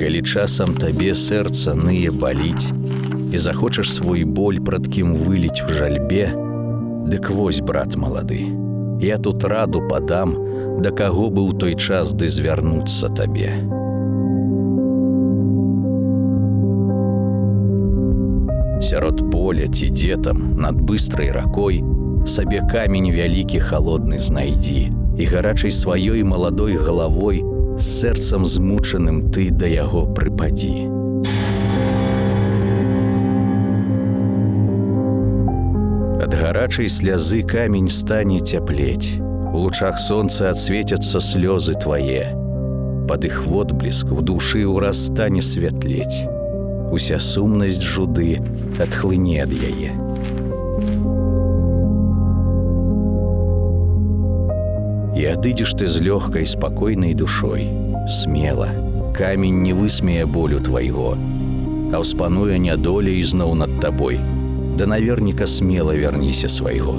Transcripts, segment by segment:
Калі часам табе сэрца ные баліць і захочаш свой боль прад кім выліць у жальбе, дык вось, брат малады, я тут раду падам, да каго бы ў той час ды звярнуцца табе. Сярод поля ці дзе там, над быстрай ракой, сабе камень вялікі халодны знайдзі і гарачай сваёй маладой галавой з сэрцам змучаным ты да яго прыпадзі. Ад гарачай слязы камень стане цяплець, у лучах сонца адсвецяцца слёзы твае, пад іх водбліск в душы ўраз стане святлець, уся сумнасць жуды адхлыне ад яе. І адыдзеш ты з лёгкай, спакойнай душой, смела, камень не высмее болю твайго, а ўспануе нядоля ізноў над табой, да наверніка смела вярніся свайго.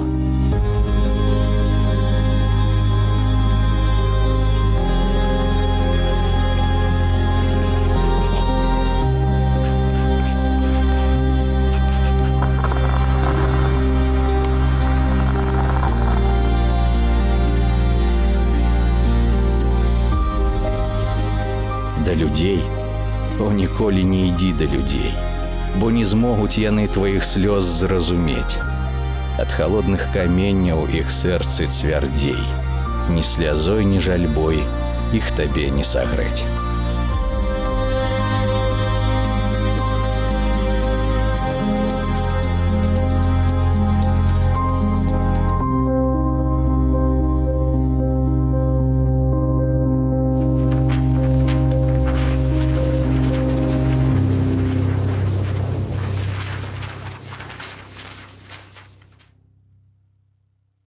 Да людзей, о, ніколі не ідзі да людзей, бо не змогуць яны тваіх слёз зразумець. Ад халодных каменняў іх сэрцы цвярдзей, ні слязой, ні жальбой іх табе не сагрэць.